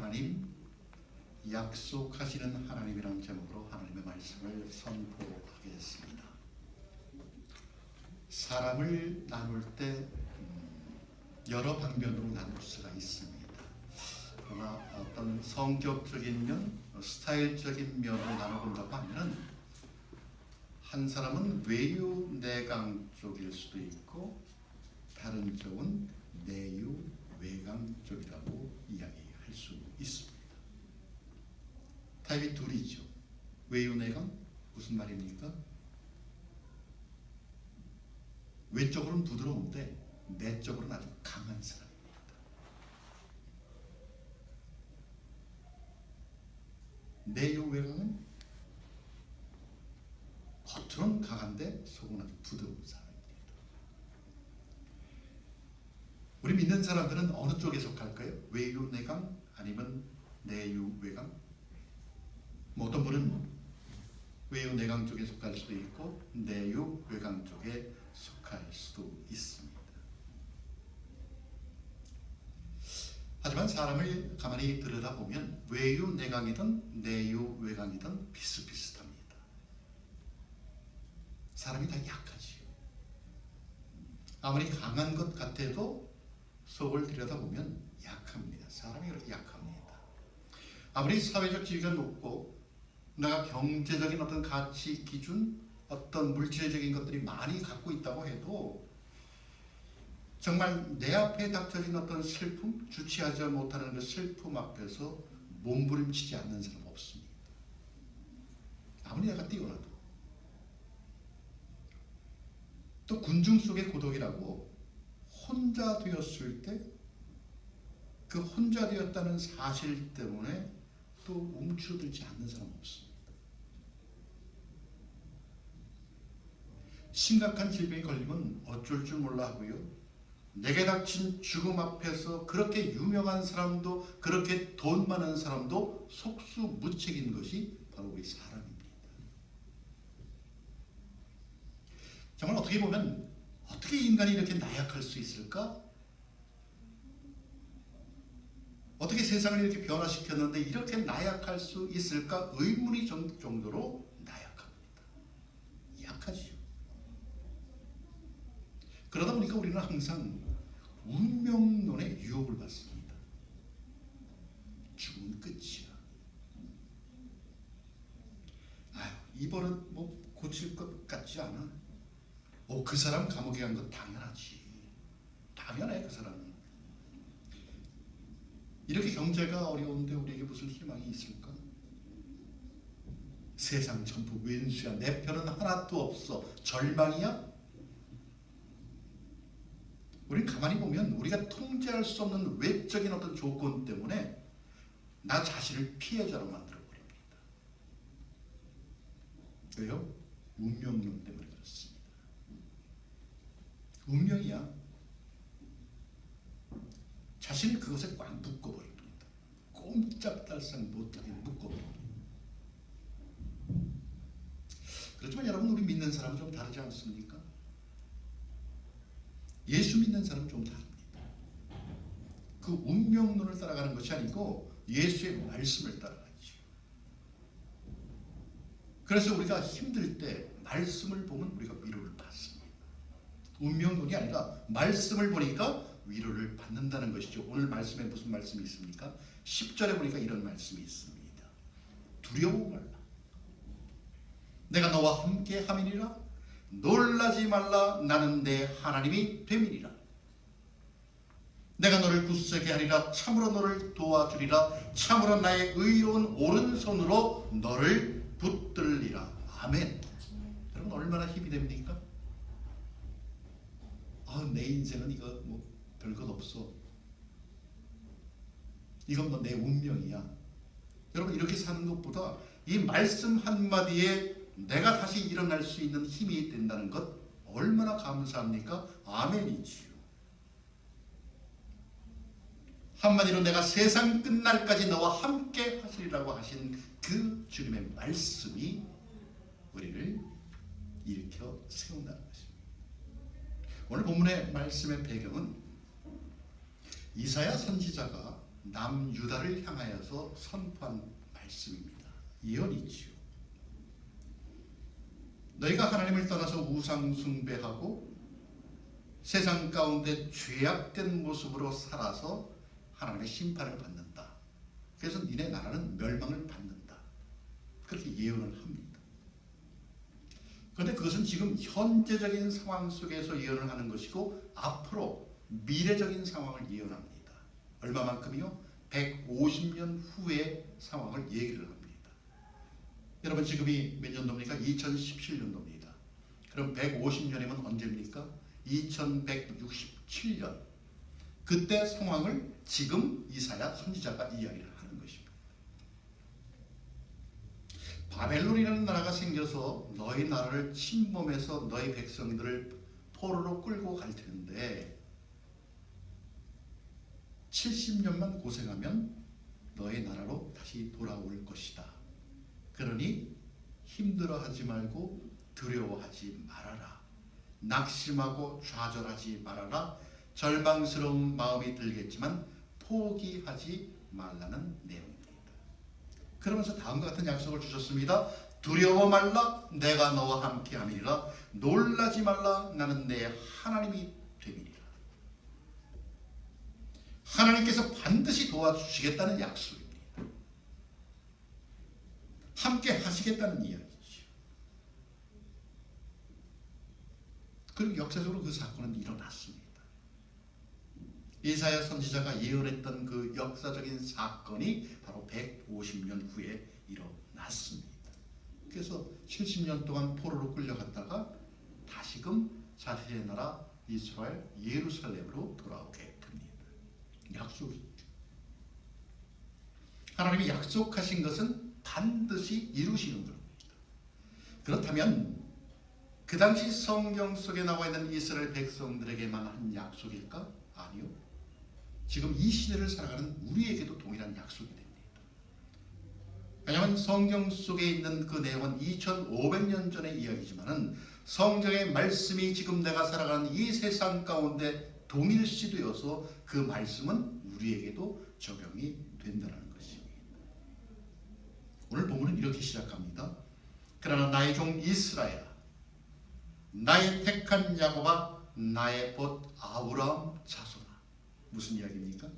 하나님, 약속하시는 하나님이라는 제목으로 하나님의 말씀을 선포하겠습니다. 사람을 나눌 때 여러 방면으로 나눌 수가 있습니다. 그러나 어떤 성격적인 면, 스타일적인 면으로 나눠본다고 하면 한 사람은 외유 내강 쪽일 수도 있고 다른 쪽은 내유 외강 쪽이라고 이야기할 수 있습니다. 타입이 둘이죠. 외유 내강 무슨 말입니까? 외적으로는 부드러운데 내적으로는 아주 강한 사람입니다. 내유 외강은 겉으로는 강한데 속은 아주 부드러운 사람입니다. 우리 믿는 사람들은 어느 쪽에 속할까요? 외유 내강 아니면 내유 외강? 어떤 분은 외유 내강 쪽에 속할 수도 있고 내유 외강 쪽에 속할 수도 있습니다. 하지만 사람을 가만히 들여다보면 외유 내강이든 내유 외강이든 비슷비슷합니다. 사람이 다 약하지요. 아무리 강한 것 같아도 속을 들여다보면 약합니다. 사람이 그렇게 약합니다. 아무리 사회적 지위가 높고 내가 경제적인 어떤 가치 기준, 어떤 물질적인 것들이 많이 갖고 있다고 해도 정말 내 앞에 닥쳐진 어떤 슬픔, 주체하지 못하는 그 슬픔 앞에서 몸부림치지 않는 사람 없습니다. 아무리 내가 뛰어나도. 또 군중 속의 고독이라고 혼자 되었을 때 그 혼자 되었다는 사실 때문에 또 움츠러들지 않는 사람 없습니다. 심각한 질병에 걸리면 어쩔 줄 몰라 하고요. 내게 닥친 죽음 앞에서 그렇게 유명한 사람도 그렇게 돈 많은 사람도 속수무책인 것이 바로 우리 사람입니다. 정말 어떻게 보면 어떻게 인간이 이렇게 나약할 수 있을까? 어떻게 세상을 이렇게 변화시켰는데 이렇게 나약할 수 있을까? 의문이 정도로 나약합니다. 약하지요. 그러다 보니까 우리는 항상 운명론의 유혹을 받습니다. 죽으면 끝이야. 아유, 이 버릇 뭐 고칠 것 같지 않아? 그 사람 감옥에 간 거 당연하지. 당연해, 그 사람은. 이렇게 경제가 어려운데 우리에게 무슨 희망이 있을까? 세상 전부 왼수야. 내 편은 하나도 없어. 절망이야? 우린 가만히 보면 우리가 통제할 수 없는 외적인 어떤 조건 때문에 나 자신을 피해자로 만들어버립니다. 왜요? 운명론 때문에 그렇습니다. 운명이야. 자신을 그것에 꽉 묶어버립니다. 꼼짝달싹 못하게 묶어버립니다. 그렇지만 여러분, 우리 믿는 사람은 좀 다르지 않습니까? 예수 믿는 사람은 좀 다릅니다. 그 운명론을 따라가는 것이 아니고 예수의 말씀을 따라가죠. 그래서 우리가 힘들 때 말씀을 보면 우리가 위로를 받습니다. 운명론이 아니라 말씀을 보니까 위로를 받는다는 것이죠. 오늘 말씀에 무슨 말씀이 있습니까? 10절에 보니까 이런 말씀이 있습니다. 두려워 말라. 내가 너와 함께 함이니라. 놀라지 말라. 나는 내 하나님이 됨이니라. 내가 너를 굳세게 하리라. 참으로 너를 도와주리라. 참으로 나의 의로운 오른손으로 너를 붙들리라. 아멘. 여러분, 얼마나 힘이 됩니까? 내 인생은 이거 뭐 별것 없어. 이건 뭐 내 운명이야. 여러분, 이렇게 사는 것보다 이 말씀 한마디에 내가 다시 일어날 수 있는 힘이 된다는 것 얼마나 감사합니까? 아멘이지요. 한마디로 내가 세상 끝날까지 너와 함께 하시리라고 하신 그 주님의 말씀이 우리를 일으켜 세운다는 것입니다. 오늘 본문의 말씀의 배경은 이사야 선지자가 남유다를 향하여서 선포한 말씀입니다. 예언이지요. 너희가 하나님을 떠나서 우상 숭배하고 세상 가운데 죄악된 모습으로 살아서 하나님의 심판을 받는다. 그래서 니네 나라는 멸망을 받는다. 그렇게 예언을 합니다. 그런데 그것은 지금 현재적인 상황 속에서 예언을 하는 것이고 앞으로 미래적인 상황을 예언합니다. 얼마만큼이요? 150년 후의 상황을 얘기를 합니다. 여러분 지금이 몇 년도입니까? 2017년도입니다. 그럼 150년이면 언제입니까? 2167년. 그때 상황을 지금 이사야 선지자가 이야기를 하는 것입니다. 바벨론이라는 나라가 생겨서 너희 나라를 침범해서 너희 백성들을 포로로 끌고 갈 텐데 70년만 고생하면 너희 나라로 다시 돌아올 것이다. 그러니 힘들어하지 말고 두려워하지 말아라. 낙심하고 좌절하지 말아라. 절망스러운 마음이 들겠지만 포기하지 말라는 내용입니다. 그러면서 다음과 같은 약속을 주셨습니다. 두려워 말라. 내가 너와 함께함이니라. 놀라지 말라. 나는 내 하나님이 됨이니라. 하나님께서 반드시 도와주시겠다는 약속입니다. 함께 하시겠다는 이야기죠. 그리고 역사적으로 그 사건은 일어났습니다. 이사야 선지자가 예언했던 그 역사적인 사건이 바로 150년 후에 일어났습니다. 그래서 70년 동안 포로로 끌려갔다가 다시금 자신의 나라 이스라엘 예루살렘으로 돌아오게 됩니다. 약속이죠. 하나님이 약속하신 것은 반드시 이루시는 겁니다. 그렇다면 그 당시 성경 속에 나와 있는 이스라엘 백성들에게만 한 약속일까? 아니요. 지금 이 시대를 살아가는 우리에게도 동일한 약속이 됩니다. 왜냐하면 성경 속에 있는 그 내용은 2500년 전의 이야기지만은 성경의 말씀이 지금 내가 살아가는 이 세상 가운데 동일시되어서 그 말씀은 우리에게도 적용이 된다는 것입니다. 오늘 본문은 이렇게 시작합니다. 그러나 나의 종 이스라엘, 나의 택한 야곱아, 나의 봇 아브라함 자손아. 무슨 이야기입니까?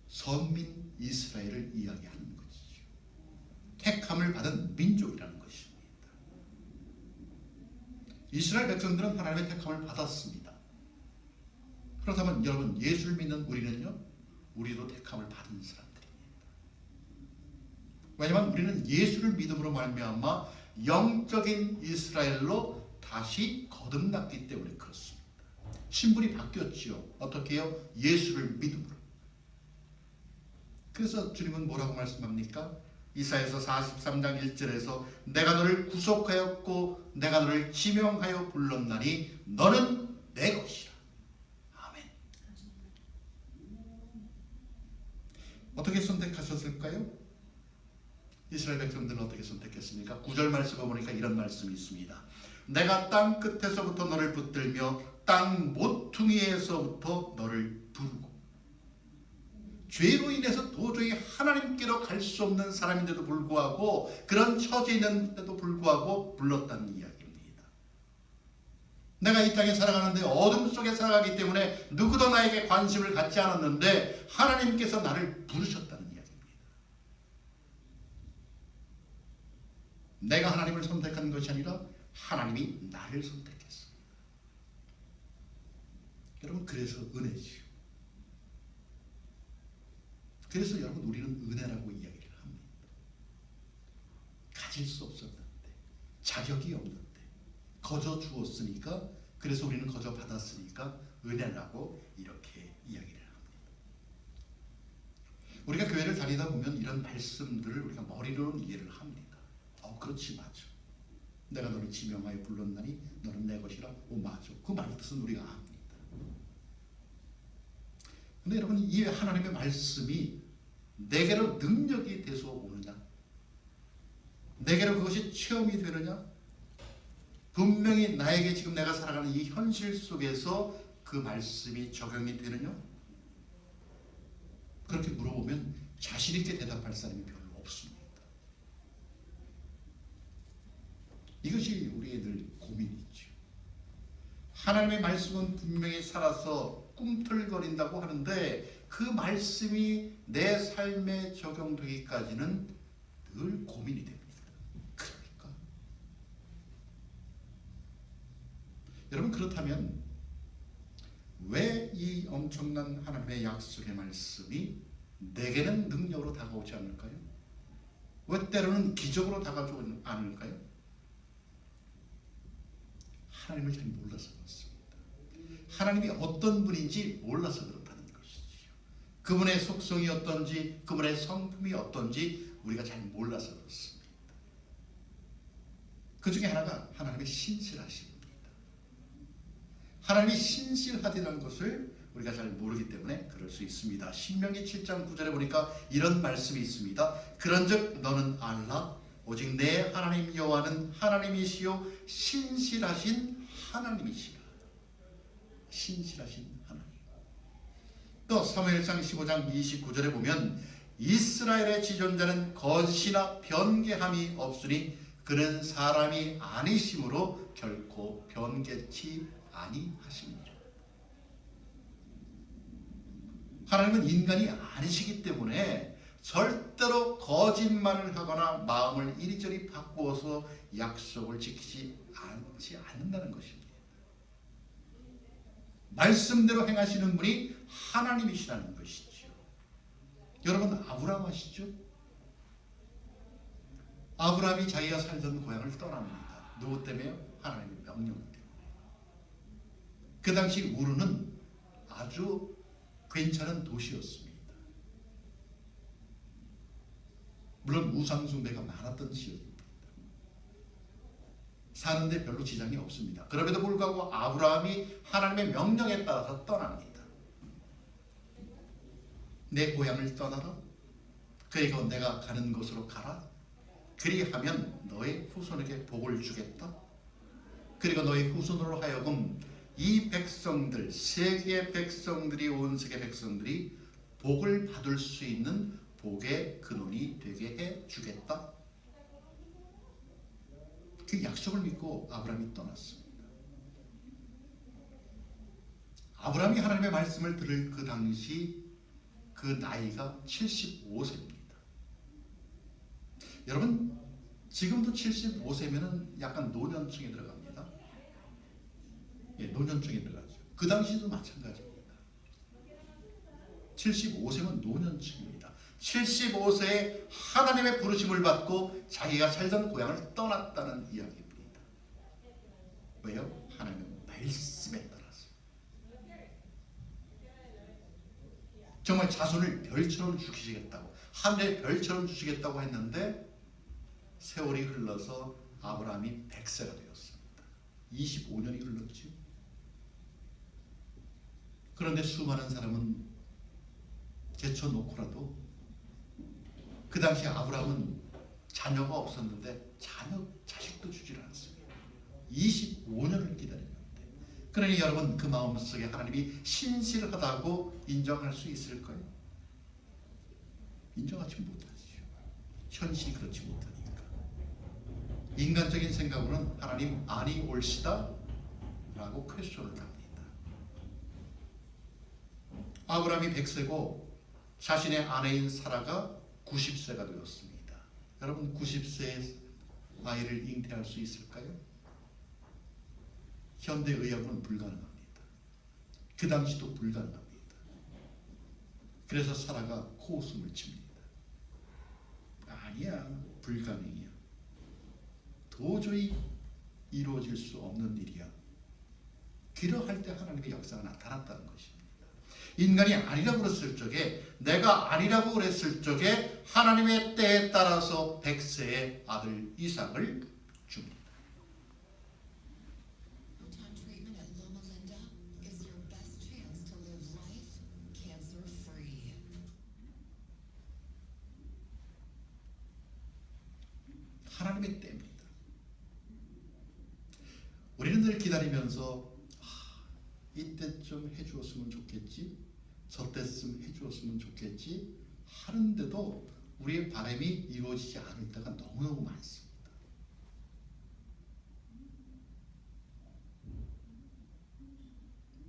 선민 이스라엘을 이야기하는 것이죠. 택함을 받은 민족이라는 것입니다. 이스라엘 백성들은 하나님의 택함을 받았습니다. 그렇다면 여러분 예수를 믿는 우리는요? 우리도 택함을 받은 사람들입니다. 왜냐하면 우리는 예수를 믿음으로 말미암아 영적인 이스라엘로 다시 거듭났기 때문에 그렇습니다. 신분이 바뀌었지요. 어떻게 해요? 예수를 믿음으로. 그래서 주님은 뭐라고 말씀합니까? 이사야서 43장 1절에서 내가 너를 구속하였고 내가 너를 지명하여 불렀나니 너는 내 것이라. 아멘. 어떻게 선택하셨을까요? 이스라엘 백성들은 어떻게 선택했습니까? 9절 말씀을 보니까 이런 말씀이 있습니다. 내가 땅 끝에서부터 너를 붙들며 땅 모퉁이에서부터 너를 부르고. 죄로 인해서 도저히 하나님께로 갈 수 없는 사람인데도 불구하고 그런 처지에 있는데도 불구하고 불렀다는 이야기입니다. 내가 이 땅에 살아가는데 어둠 속에 살아가기 때문에 누구도 나에게 관심을 갖지 않았는데 하나님께서 나를 부르셨다는 이야기입니다. 내가 하나님을 선택한 것이 아니라 하나님이 나를 선택했습니다. 여러분 그래서 은혜지요. 그래서 여러분 우리는 은혜라고 이야기를 합니다. 가질 수 없었는데 자격이 없는데 거저 주었으니까 그래서 우리는 거저 받았으니까 은혜라고 이렇게 이야기를 합니다. 우리가 교회를 다니다 보면 이런 말씀들을 우리가 머리로는 이해를 합니다. 그렇지 맞아. 내가 너를 지명하여 불렀나니 너는 내 것이라. 맞아. 그 말 뜻은 우리가 압니다. 근데 여러분 이 하나님의 말씀이 내게로 능력이 돼서 오느냐? 내게로 그것이 체험이 되느냐? 분명히 나에게 지금 내가 살아가는 이 현실 속에서 그 말씀이 적용이 되느냐? 그렇게 물어보면 자신 있게 대답할 사람이 별로 없습니다. 이것이 우리의 늘 고민이죠. 하나님의 말씀은 분명히 살아서 꿈틀거린다고 하는데 그 말씀이 내 삶에 적용되기까지는 늘 고민이 됩니다. 그러니까 여러분, 그렇다면 왜 이 엄청난 하나님의 약속의 말씀이 내게는 능력으로 다가오지 않을까요? 왜 때로는 기적으로 다가오지 않을까요? 하나님을 잘 몰라서 그렇습니다. 하나님이 어떤 분인지 몰라서 그렇다는 것이지요. 그분의 속성이 어떤지, 그분의 성품이 어떤지 우리가 잘 몰라서 그렇습니다. 그 중에 하나가 하나님의 신실하심입니다. 하나님이 신실하다는 것을 우리가 잘 모르기 때문에 그럴 수 있습니다. 신명기 7장 9절에 보니까 이런 말씀이 있습니다. 그런즉 너는 알라 오직 내 하나님 여호와는 하나님이시요 신실하신 하나님이시라. 신실하신 하나님. 또 사무엘상 15장 29절에 보면 이스라엘의 지존자는 거짓이나 변개함이 없으니 그는 사람이 아니심으로 결코 변개치 아니하시니라. 하나님은 인간이 아니시기 때문에 절대로 거짓말을 하거나 마음을 이리저리 바꾸어서 약속을 지키지 않는다는 것입니다. 말씀대로 행하시는 분이 하나님이시라는 것이죠. 여러분, 아브라함 아시죠? 아브라함이 자기가 살던 고향을 떠납니다. 누구 때문에요? 하나님의 명령 때문에. 그 당시 우르는 아주 괜찮은 도시였습니다. 물론 우상숭배가 많았던 지역입니다. 사는데 별로 지장이 없습니다. 그럼에도 불구하고 아브라함이 하나님의 명령에 따라서 떠납니다. 내 고향을 떠나라. 그리고 내가 가는 곳으로 가라. 그리하면 너의 후손에게 복을 주겠다. 그리고 너의 후손으로 하여금 이 백성들, 세계의 백성들이, 온 세계 백성들이 복을 받을 수 있는 복의 근원이 되게 해 주겠다. 그 약속을 믿고 아브라함이 떠났습니다. 아브라함이 하나님의 말씀을 들을 그 당시 그 나이가 75세입니다. 여러분, 지금도 75세면 약간 노년층에 들어갑니다. 예, 노년층에 들어가죠. 그 당시도 마찬가지입니다. 75세면 노년층입니다. 75세에 하나님의 부르심을 받고 자기가 살던 고향을 떠났다는 이야기입니다. 왜요? 하나님의 말씀에 따라서. 정말 자손을 별처럼 주시겠다고, 하늘의 별처럼 주시겠다고 했는데 세월이 흘러서 아브라함이 100세가 되었습니다. 25년이 흘렀죠. 그런데 수많은 사람은 제쳐놓고라도 그 당시 아브라함은 자녀가 없었는데 자식도 주질 않습니다. 25년을 기다렸는데. 그러니 여러분, 그 마음속에 하나님이 신실하다고 인정할 수 있을까요? 인정하지 못하죠. 현실이 그렇지 못하니까. 인간적인 생각으로는 하나님 아니 옳시다 라고 퀘스천을 합니다. 아브라함이 100세고 자신의 아내인 사라가 90세가 되었습니다. 여러분, 90세의 아이를 잉태할 수 있을까요? 현대의학은 불가능합니다. 그 당시도 불가능합니다. 그래서 사라가 코웃음을 칩니다. 아니야, 불가능이야. 도저히 이루어질 수 없는 일이야. 그러할 때 하나님의 역사가 나타났다는 것입니다. 인간이 아니라고 그랬을 적에, 내가 아니라고 그랬을 적에 하나님의 때에 따라서 100세의 아들 이삭을 줍니다. 하나님의 때입니다. 우리는 늘 기다리면서 이때쯤 해주었으면 좋겠지, 저때쯤 해주었으면 좋겠지 하는데도 우리의 바람이 이루어지지 않을 때가 너무너무 많습니다.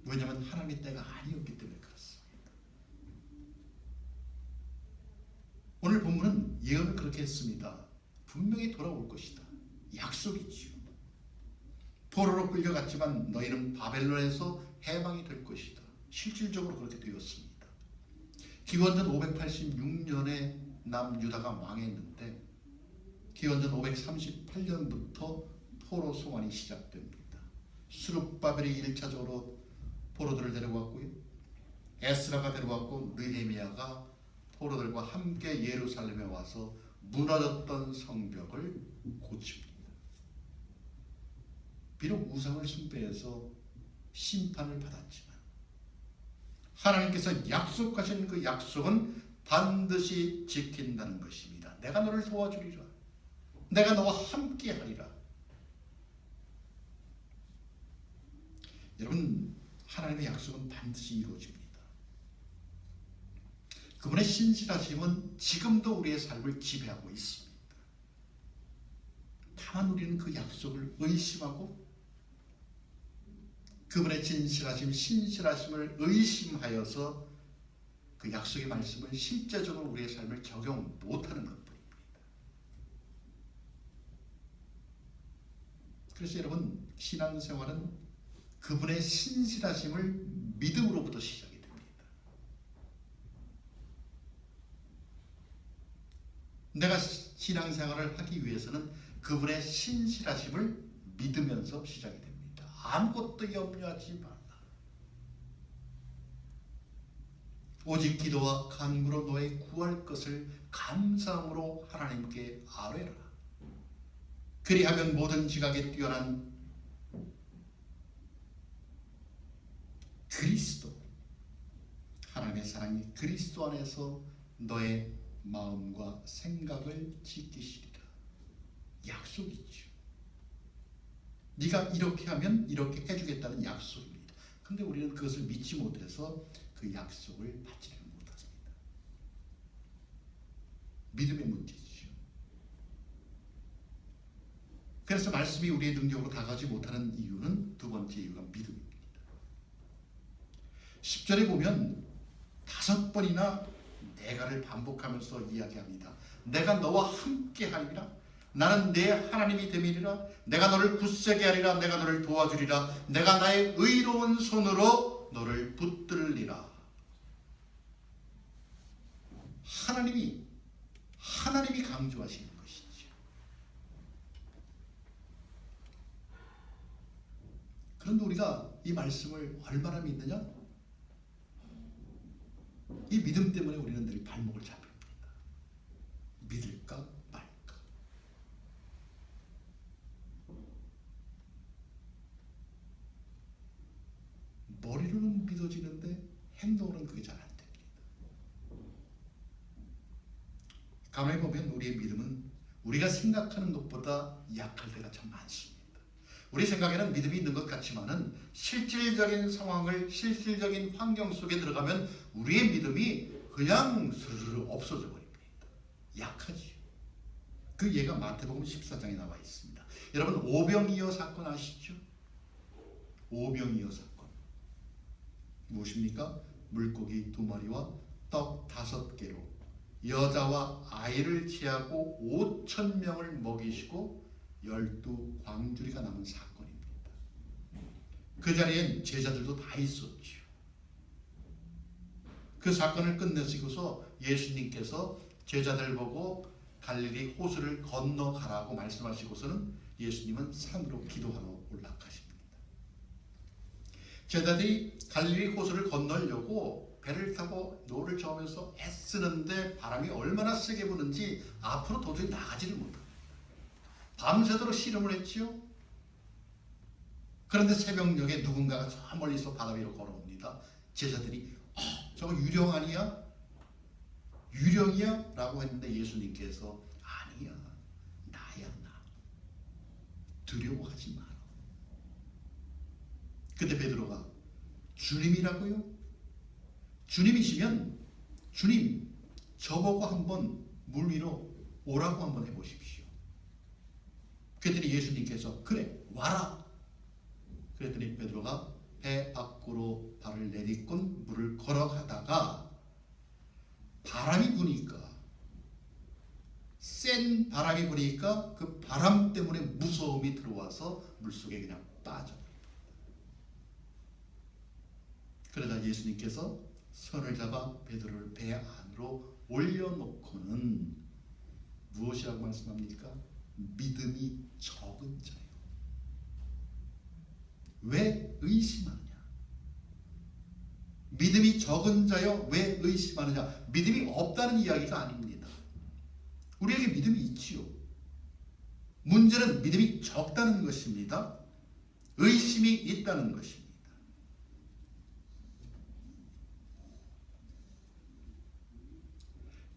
왜냐하면 하나님의 때가 아니었기 때문에 그렇습니다. 오늘 본문은 예언을 그렇게 했습니다. 분명히 돌아올 것이다. 약속이지요. 포로로 끌려갔지만 너희는 바벨론에서 해방이 될 것이다. 실질적으로 그렇게 되었습니다. 기원전 586년에 남유다가 망했는데 기원전 538년부터 포로 송환이 시작됩니다. 스룹바벨이 1차적으로 포로들을 데려왔고요. 에스라가 데려왔고 느헤미야가 포로들과 함께 예루살렘에 와서 무너졌던 성벽을 고칩니다. 비록 우상을 숭배해서 심판을 받았지만 하나님께서 약속하신 그 약속은 반드시 지킨다는 것입니다. 내가 너를 도와주리라. 내가 너와 함께하리라. 여러분, 하나님의 약속은 반드시 이루어집니다. 그분의 신실하심은 지금도 우리의 삶을 지배하고 있습니다. 다만 우리는 그 약속을 의심하고 그분의 진실하심, 신실하심을 의심하여서 그 약속의 말씀을 실제적으로 우리의 삶을 적용 못하는 것뿐입니다. 그래서 여러분, 신앙생활은 그분의 신실하심을 믿음으로부터 시작이 됩니다. 내가 신앙생활을 하기 위해서는 그분의 신실하심을 믿으면서 시작이 됩니다. 아무것도 염려하지 말라. 오직 기도와 간구로 너의 구할 것을 감사함으로 하나님께 아뢰라. 그리하면 모든 지각에 뛰어난 그리스도, 하나님의 사랑이 그리스도 안에서 너의 마음과 생각을 지키시리라. 약속이죠. 네가 이렇게 하면 이렇게 해주겠다는 약속입니다. 그런데 우리는 그것을 믿지 못해서 그 약속을 받지를 못합니다. 믿음의 문제지요. 그래서 말씀이 우리의 능력으로 다가지 못하는 이유는 두 번째 이유가 믿음입니다. 10절에 보면 5번이나 내가를 반복하면서 이야기합니다. 내가 너와 함께 하리라. 나는 내 하나님이 됨이리라. 내가 너를 굳세게 하리라. 내가 너를 도와주리라. 내가 나의 의로운 손으로 너를 붙들리라. 하나님이 강조하시는 것이죠. 그런데 우리가 이 말씀을 얼마나 믿느냐? 이 믿음 때문에 우리는 늘 발목을 잡힙니다. 믿을까 말까. 머리로는 믿어지는데 행동으로는 그게 잘 안 됩니다. 가만히 보면 우리의 믿음은 우리가 생각하는 것보다 약할 때가 참 많습니다. 우리 생각에는 믿음이 있는 것 같지만은 실질적인 상황을, 실질적인 환경 속에 들어가면 우리의 믿음이 그냥 스르르 없어져 버립니다. 약하지요. 그 예가 마태복음 14장에 나와 있습니다. 여러분, 오병이어 사건 아시죠? 오병이어 사건. 무엇입니까? 물고기 2마리와 떡 5개로 여자와 아이를 제하고 5,000명을 먹이시고 12광주리가 남은 사건입니다. 그 자리엔 제자들도 다 있었죠. 그 사건을 끝내시고서 예수님께서 제자들 보고 갈릴리 호수를 건너가라고 말씀하시고서는 예수님은 산으로 기도하러 올라가십니다. 제자들이 갈릴리 호수를 건너려고 배를 타고 노를 저으면서 애쓰는데 바람이 얼마나 세게 부는지 앞으로 도저히 나가지를 못합니다. 밤새도록 씨름을 했지요. 그런데 새벽녘에 누군가가 저 멀리서 바다 위로 걸어옵니다. 제자들이 저거 유령 아니야? 유령이야? 라고 했는데 예수님께서 아니야, 나야, 나. 두려워하지 마라. 근데 베드로가 주님이라고요? 주님이시면 주님 저보고 한번 물 위로 오라고 한번 해보십시오. 그랬더니 예수님께서 그래 와라. 그랬더니 베드로가 배 밖으로 발을 내딛곤 물을 걸어가다가 바람이 부니까 센 바람이 부니까 그 바람 때문에 무서움이 들어와서 물속에 그냥 빠져. 그러다 예수님께서 손을 잡아 베드로를 배 안으로 올려놓고는 무엇이라고 말씀합니까? 믿음이 적은 자요. 왜 의심하느냐? 믿음이 적은 자요 왜 의심하느냐? 믿음이 없다는 이야기가 아닙니다. 우리에게 믿음이 있지요. 문제는 믿음이 적다는 것입니다. 의심이 있다는 것입니다.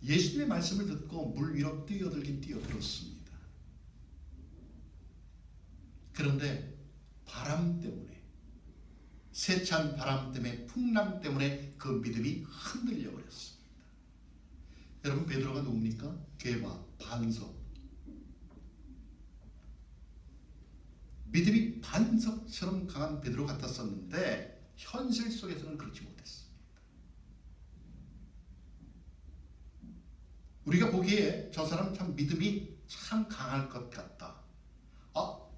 예수님의 말씀을 듣고 물 위로 뛰어들긴 뛰어들었습니다. 그런데 바람 때문에, 세찬 바람 때문에, 풍랑 때문에 그 믿음이 흔들려 버렸습니다. 여러분, 베드로가 누굽니까? 괴마, 반석. 믿음이 반석처럼 강한 베드로 같았었는데 현실 속에서는 그렇지 못했습니다. 우리가 보기에 저 사람 참 믿음이 참 강할 것 같다.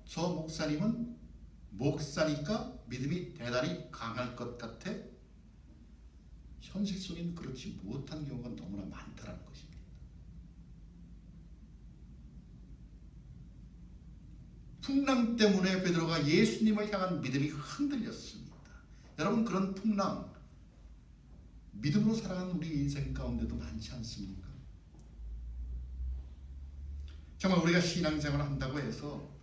저 목사님은 목사니까 믿음이 대단히 강할 것 같아. 현실 속에는 그렇지 못한 경우가 너무나 많다는 것입니다. 풍랑 때문에 베드로가 예수님을 향한 믿음이 흔들렸습니다. 여러분, 그런 풍랑, 믿음으로 살아가는 우리 인생 가운데도 많지 않습니까? 정말 우리가 신앙생활을 한다고 해서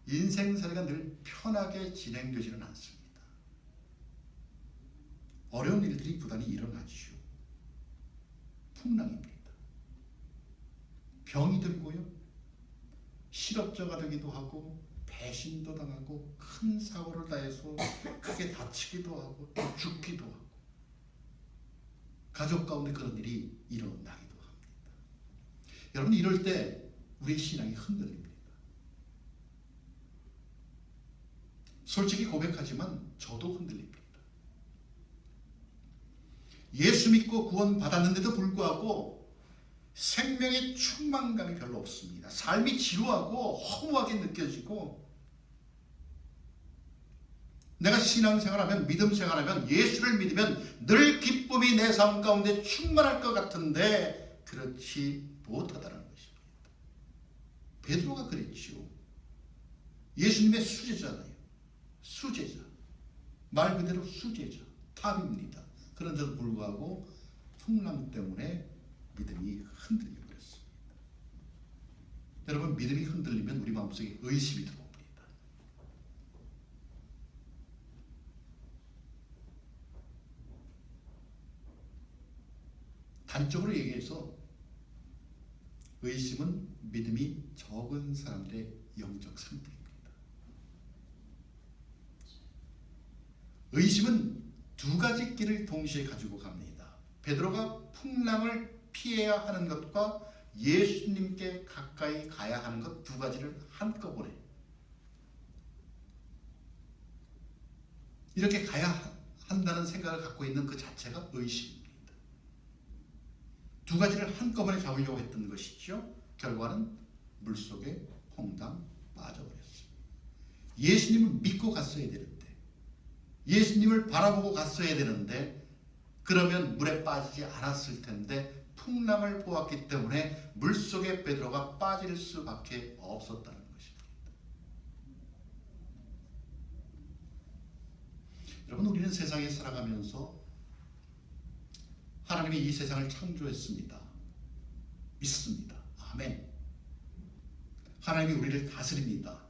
인생살이가 늘 편하게 진행되지는 않습니다. 어려운 일들이 부단히 일어나지요. 풍랑입니다. 병이 들고요. 실업자가 되기도 하고 배신도 당하고 큰 사고를 당해서 크게 다치기도 하고 또 죽기도 하고 가족 가운데 그런 일이 일어나기도 합니다. 여러분, 이럴 때 우리의 신앙이 흔들립니다. 솔직히 고백하지만 저도 흔들립니다. 예수 믿고 구원 받았는데도 불구하고 생명의 충만감이 별로 없습니다. 삶이 지루하고 허무하게 느껴지고, 내가 신앙생활하면, 믿음생활하면, 예수를 믿으면 늘 기쁨이 내 삶 가운데 충만할 것 같은데 그렇지 못하다는 것입니다. 베드로가 그랬지요. 예수님의 수제자잖아요. 수제자, 말 그대로 수제자, 탑입니다. 그런데도 불구하고 풍랑 때문에 믿음이 흔들려 버렸습니다. 여러분, 믿음이 흔들리면 우리 마음속에 의심이 들어옵니다. 단적으로 얘기해서 의심은 믿음이 적은 사람들의 영적 상태입니다. 의심은 두 가지 길을 동시에 가지고 갑니다. 베드로가 풍랑을 피해야 하는 것과 예수님께 가까이 가야 하는 것, 두 가지를 한꺼번에 이렇게 가야 한다는 생각을 갖고 있는 그 자체가 의심입니다. 두 가지를 한꺼번에 잡으려고 했던 것이죠. 결과는 물속에 퐁당 빠져버렸습니다. 예수님을 믿고 갔어야 되는데, 예수님을 바라보고 갔어야 되는데, 그러면 물에 빠지지 않았을 텐데 풍랑을 보았기 때문에 물속에 베드로가 빠질 수밖에 없었다는 것입니다. 여러분, 우리는 세상에 살아가면서 하나님이 이 세상을 창조했습니다. 믿습니다. 아멘. 하나님이 우리를 다스립니다.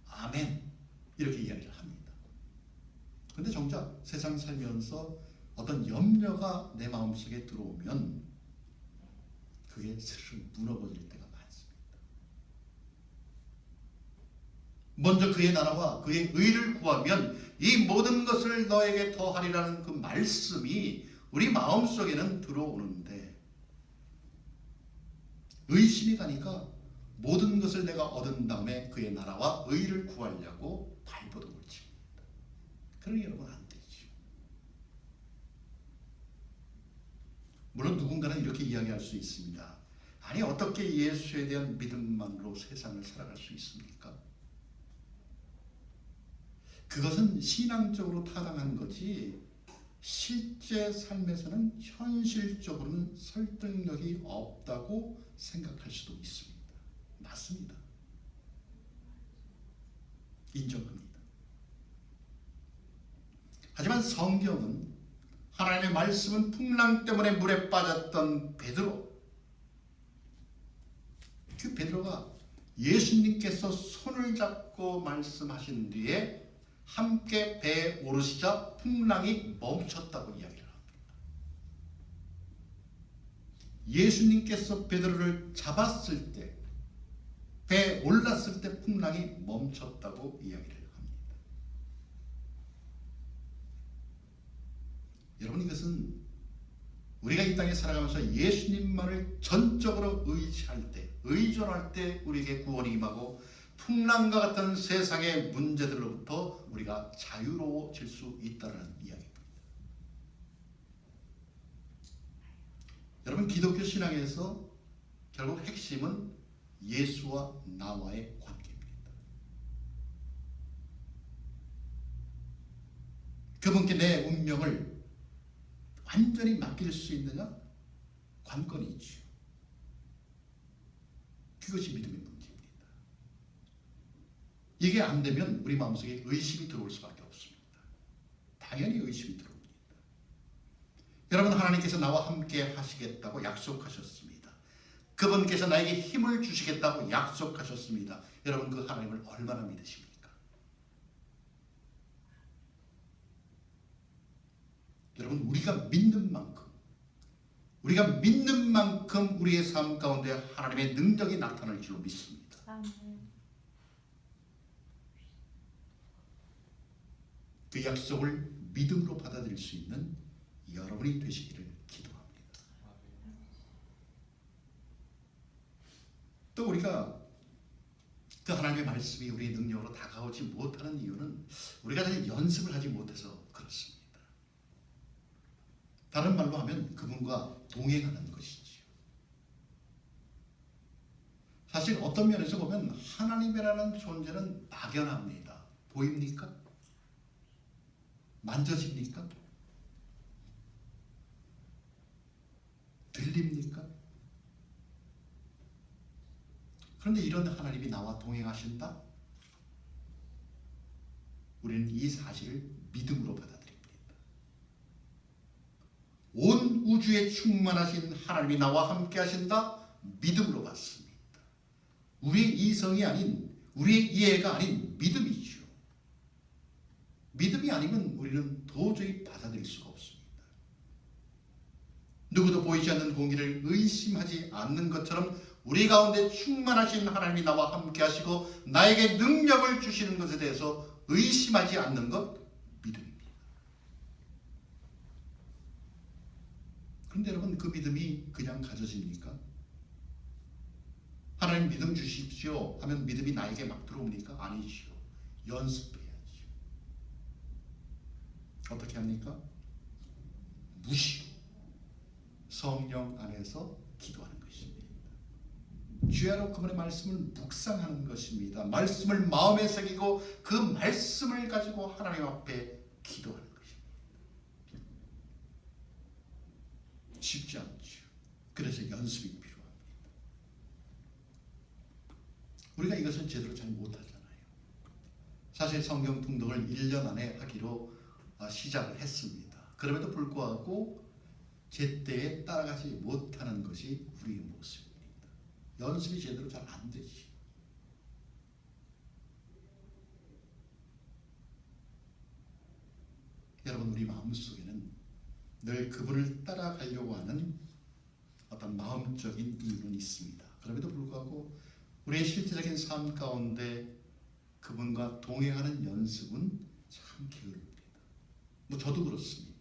아멘. 이렇게 이야기를 합니다. 그런데 정작 세상 살면서 어떤 염려가 내 마음속에 들어오면 그게 스르르 무너버릴 때가 많습니다. 먼저 그의 나라와 그의 의를 구하면 이 모든 것을 너에게 더하리라는 그 말씀이 우리 마음속에는 들어오는데 의심이 가니까 모든 것을 내가 얻은 다음에 그의 나라와 의를 구하려고 발버둥을 칩니다. 그러니 여러분 안 되죠. 물론 누군가는 이렇게 이야기할 수 있습니다. 아니 어떻게 예수에 대한 믿음만으로 세상을 살아갈 수 있습니까? 그것은 신앙적으로 타당한 거지 실제 삶에서는 현실적으로는 설득력이 없다고 생각할 수도 있습니다. 맞습니다. 인정합니다. 하지만 성경은 하나님의 말씀은 풍랑 때문에 물에 빠졌던 베드로, 그 베드로가 예수님께서 손을 잡고 말씀하신 뒤에 함께 배에 오르시자 풍랑이 멈췄다고 이야기를 합니다. 예수님께서 베드로를 잡았을 때, 배에 올랐을 때 풍랑이 멈췄다고 이야기를 합니다. 여러분, 이것은 우리가 이 땅에 살아가면서 예수님만을 전적으로 의지할 때, 의존할 때 우리에게 구원이 임하고 풍랑과 같은 세상의 문제들로부터 우리가 자유로워질 수 있다는 이야기입니다. 여러분, 기독교 신앙에서 결국 핵심은 예수와 나와의 관계입니다. 그분께 내 운명을 완전히 맡길 수 있느냐? 관건이죠. 그것이 믿음의 문제입니다. 이게 안 되면 우리 마음속에 의심이 들어올 수밖에 없습니다. 당연히 의심이 들어옵니다. 여러분, 하나님께서 나와 함께 하시겠다고 약속하셨습니다. 그분께서 나에게 힘을 주시겠다고 약속하셨습니다. 여러분, 그 하나님을 얼마나 믿으십니까? 여러분, 우리가 믿는 만큼 우리의 삶 가운데 하나님의 능력이 나타날 줄로 믿습니다. 그 약속을 믿음으로 받아들일 수 있는 여러분이 되시기를 기도합니다. 또 우리가 그 하나님의 말씀이 우리의 능력으로 다가오지 못하는 이유는 우리가 잘 연습을 하지 못해서 그렇습니다. 다른 말로 하면 그분과 동행하는 것이지요. 사실 어떤 면에서 보면 하나님이라는 존재는 막연합니다. 보입니까? 만져집니까? 들립니까? 그런데 이런 하나님이 나와 동행하신다? 우리는 이 사실을 믿음으로 받아들입니다. 온 우주에 충만하신 하나님이 나와 함께 하신다? 믿음으로 받습니다. 우리의 이성이 아닌, 우리의 이해가 아닌 믿음이죠. 믿음이 아니면 우리는 도저히 받아들일 수가 없습니다. 누구도 보이지 않는 공기를 의심하지 않는 것처럼 우리 가운데 충만하신 하나님이 나와 함께 하시고 나에게 능력을 주시는 것에 대해서 의심하지 않는 것, 믿음입니다. 그런데 여러분, 그 믿음이 그냥 가져집니까? 하나님 믿음 주십시오 하면 믿음이 나에게 막 들어옵니까? 아니죠. 연습해야죠. 어떻게 합니까? 무시로 성령 안에서 기도하는 것입니다. 주야로 그분의 말씀을 묵상하는 것입니다. 말씀을 마음에 새기고 그 말씀을 가지고 하나님 앞에 기도하는 것입니다. 쉽지 않죠. 그래서 연습이 필요합니다. 우리가 이것을 제대로 잘 못하잖아요. 사실 성경 통독을 1년 안에 하기로 시작을 했습니다. 그럼에도 불구하고 제때에 따라가지 못하는 것이 우리의 모습입니다. 연습이 제대로 잘 안 되지. 여러분, 우리 마음속에는 늘 그분을 따라가려고 하는 어떤 마음적인 이유는 있습니다. 그럼에도 불구하고 우리의 실제적인 삶 가운데 그분과 동행하는 연습은 참 게으릅니다. 저도 그렇습니다.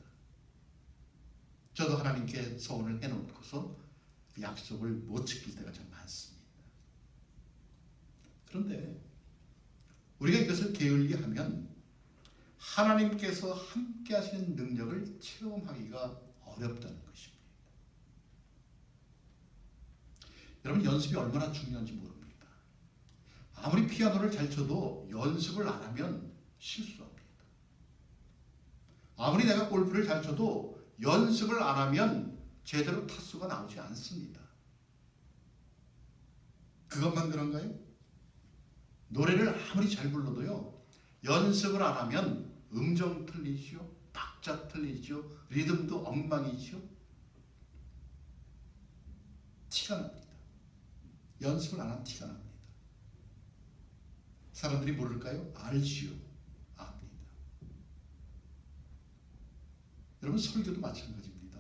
저도 하나님께 소원을 해놓고서 그 약속을 못 지킬 때가 참 많습니다. 그런데 우리가 이것을 게을리하면 하나님께서 함께 하시는 능력을 체험하기가 어렵다는 것입니다. 여러분, 연습이 얼마나 중요한지 모릅니다. 아무리 피아노를 잘 쳐도 연습을 안 하면 실수합니다. 아무리 내가 골프를 잘 쳐도 연습을 안 하면 제대로 타수가 나오지 않습니다. 그것만 그런가요? 노래를 아무리 잘 불러도요, 연습을 안 하면 음정 틀리죠, 박자 틀리죠, 리듬도 엉망이죠. 티가 납니다. 연습을 안 하면 티가 납니다. 사람들이 모를까요? 알지요. 압니다. 여러분, 설교도 마찬가지입니다.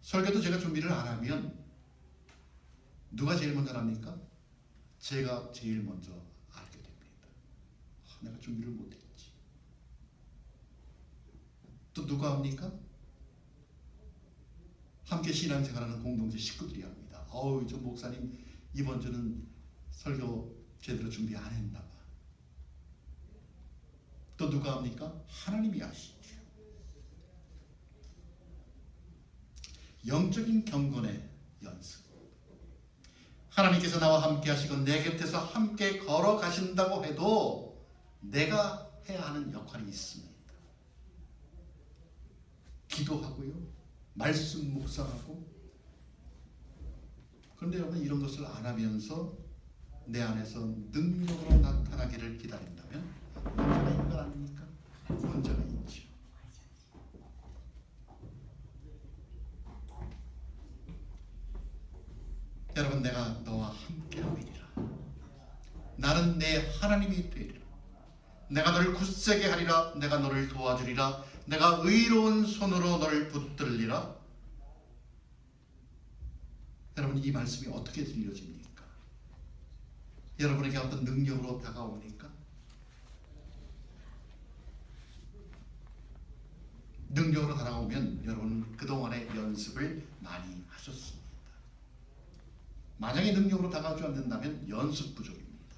설교도 제가 준비를 안 하면 누가 제일 먼저 합니까? 제가 제일 먼저 알게 됩니다. 내가 준비를 못했지. 또 누가 합니까? 함께 신앙생활하는 공동체 식구들이 합니다. 저 목사님 이번 주는 설교 제대로 준비 안 했나 봐. 또 누가 합니까? 하나님이 아시죠. 영적인 경건의 연습. 하나님께서 나와 함께 하시고 내 곁에서 함께 걸어가신다고 해도 내가 해야 하는 역할이 있습니다. 기도하고요, 말씀 묵상하고. 그런데 여러분, 이런 것을 안 하면서 내 안에서 능력으로 나타나기를 기다린다면 문제가 있는 건 아닙니까? 문제가 있죠. 여러분, 내가 너와 함께 하리라. 나는 내 하나님이 되리라. 내가 너를 굳세게 하리라. 내가 너를 도와주리라. 내가 의로운 손으로 너를 붙들리라. 여러분, 이 말씀이 어떻게 들려집니까? 여러분에게 어떤 능력으로 다가옵니까? 능력으로 다가오면 여러분 그동안의 연습을 많이 하셨습니다. 만약에 능력으로 다가오지 않는다면 연습 부족입니다.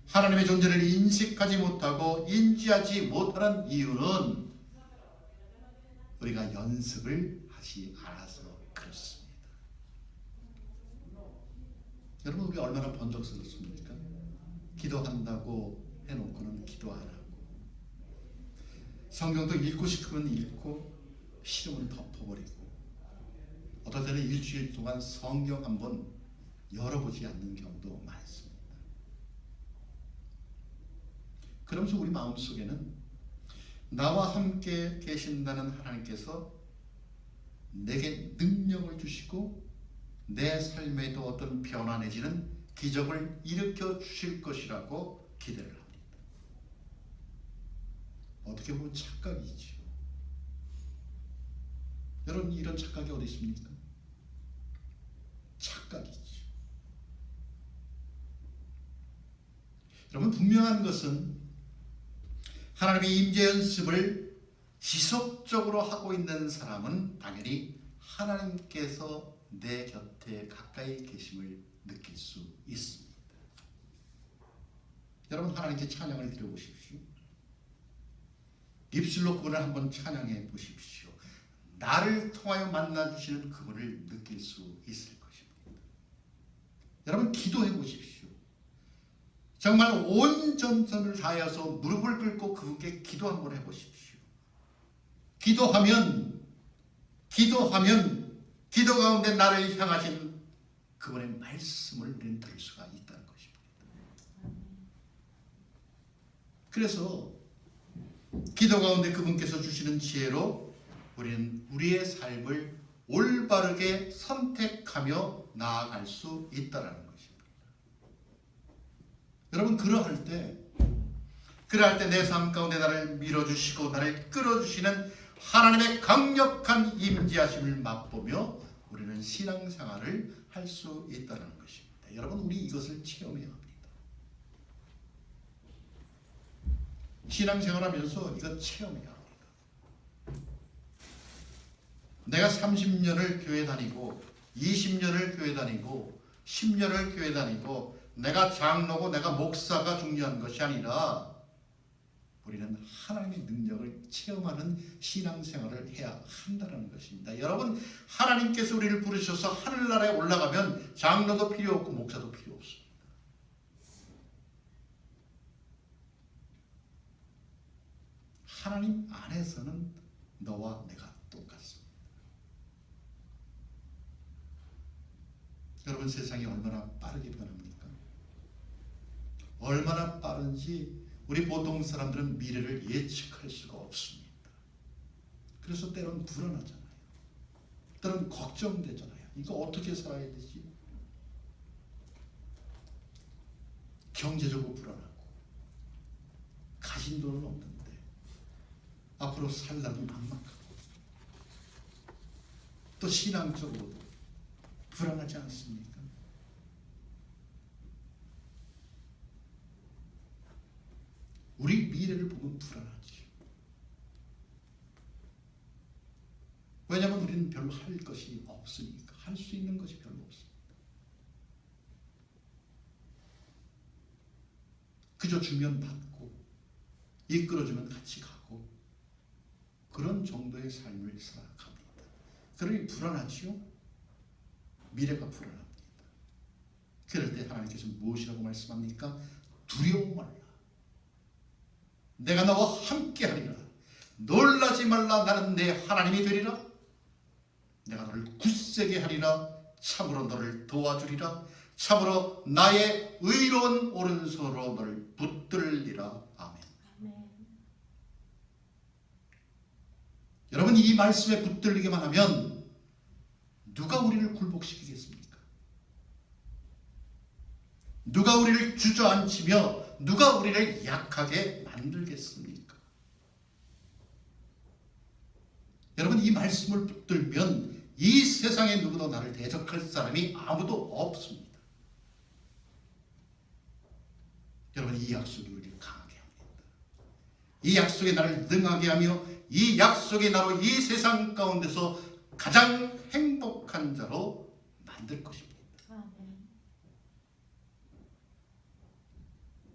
하나님의 존재를 인식하지 못하고 인지하지 못하는 이유는 우리가 연습을 하지 않아서 그렇습니다. 여러분, 우리 얼마나 번쩍스럽습니까? 기도한다고 해놓고는 기도 안 하고, 성경도 읽고 싶으면 읽고 싫으면 덮어버리고, 어떨 때는 일주일 동안 성경 한번 열어보지 않는 경우도 많습니다. 그러면서 우리 마음속에는 나와 함께 계신다는 하나님께서 내게 능력을 주시고 내 삶에도 어떤 변화 내지는 기적을 일으켜 주실 것이라고 기대를 합니다. 어떻게 보면 착각이죠. 여러분, 이런 착각이 어디 있습니까? 착각이죠. 여러분, 분명한 것은 하나님의 임재 연습을 지속적으로 하고 있는 사람은 당연히 하나님께서 내 곁에 가까이 계심을 느낄 수 있습니다. 여러분, 하나님께 찬양을 드려보십시오. 입술로 그분을 한번 찬양해 보십시오. 나를 통하여 만나주시는 그분을 느낄 수 있을 것입니다. 여러분, 기도해 보십시오. 정말 온 전선을 다하여서 무릎을 꿇고 그분께 기도 한번 해보십시오. 기도하면 기도 가운데 나를 향하신 그분의 말씀을 우리는 들을 수가 있다는 것입니다. 그래서 기도 가운데 그분께서 주시는 지혜로 우리는 우리의 삶을 올바르게 선택하며 나아갈 수 있다는 것입니다. 여러분, 그러할 때 내 삶 가운데 나를 밀어주시고 나를 끌어주시는 하나님의 강력한 임재하심을 맛보며 우리는 신앙생활을 할 수 있다는 것입니다. 여러분, 우리 이것을 체험해야 합니다. 신앙생활하면서 이것 체험해야 합니다. 내가 30년을 교회 다니고 20년을 교회 다니고 10년을 교회 다니고 내가 장로고 내가 목사가 중요한 것이 아니라 우리는 하나님의 능력을 체험하는 신앙생활을 해야 한다는 것입니다. 여러분, 하나님께서 우리를 부르셔서 하늘나라에 올라가면 장로도 필요 없고 목사도 필요 없습니다. 하나님 안에서는 너와 내가 똑같습니다. 여러분, 세상이 얼마나 빠르게 변합니까? 얼마나 빠른지 우리 보통 사람들은 미래를 예측할 수가 없습니다. 그래서 때론 불안하잖아요. 때론 걱정되잖아요. 이거 어떻게 살아야 되지? 경제적으로 불안하고 가진 돈은 없는데 앞으로 살 날이 막막하고 또 신앙적으로도 불안하지 않습니까? 우리 미래를 보면 불안하지. 왜냐하면 우리는 별로 할 것이 없으니까. 할 수 있는 것이 별로 없습니다. 그저 주면 받고 이끌어주면 같이 가고 그런 정도의 삶을 살아갑니다. 그러니 불안하지요? 미래가 불안합니다. 그럴 때 하나님께서 무엇이라고 말씀합니까? 두려워 말라. 내가 너와 함께 하리라. 놀라지 말라. 나는 내 하나님이 되리라. 내가 너를 굳세게 하리라. 참으로 너를 도와주리라. 참으로 나의 의로운 오른손으로 너를 붙들리라. 아멘. 여러분, 이 말씀에 붙들리기만 하면 누가 우리를 굴복시키겠습니까? 누가 우리를 주저앉히며 누가 우리를 약하게 만들겠습니까? 여러분, 이 말씀을 붙들면 이 세상에 누구도 나를 대적할 사람이 아무도 없습니다. 여러분, 이 약속이 우리를 강하게 합니다. 이 약속이 나를 능하게 하며 이 약속이 나로 이 세상 가운데서 가장 행복한 자로 만들 것입니다.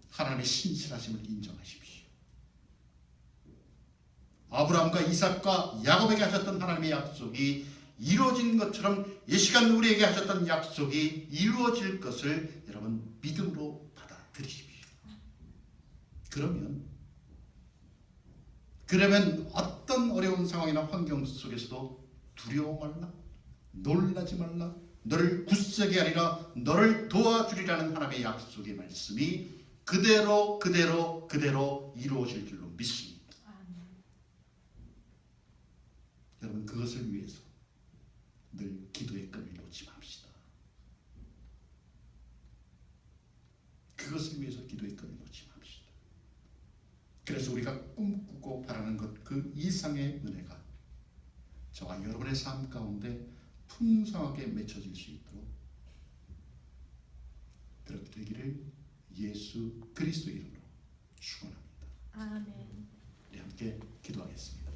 하나님의 신실하심을 인정하십시오. 아브라함과 이삭과 야곱에게 하셨던 하나님의 약속이 이루어진 것처럼 이 시간 우리에게 하셨던 약속이 이루어질 것을 여러분 믿음으로 받아들이십시오. 그러면 어떤 어려운 상황이나 환경 속에서도 두려워 말라, 놀라지 말라, 너를 굳세게 하리라, 너를 도와주리라는 하나님의 약속의 말씀이 그대로 이루어질 줄로 믿습니다. 여러분, 그것을 위해서 늘 기도의 끈을 놓지 맙시다. 그것을 위해서 기도의 끈을 놓지 맙시다. 그래서 우리가 꿈꾸고 바라는 것 그 이상의 은혜가 저와 여러분의 삶 가운데 풍성하게 맺혀질 수 있도록 그렇게 되기를 예수 그리스도 이름으로 축원합니다. 아멘. 우리 함께 기도하겠습니다.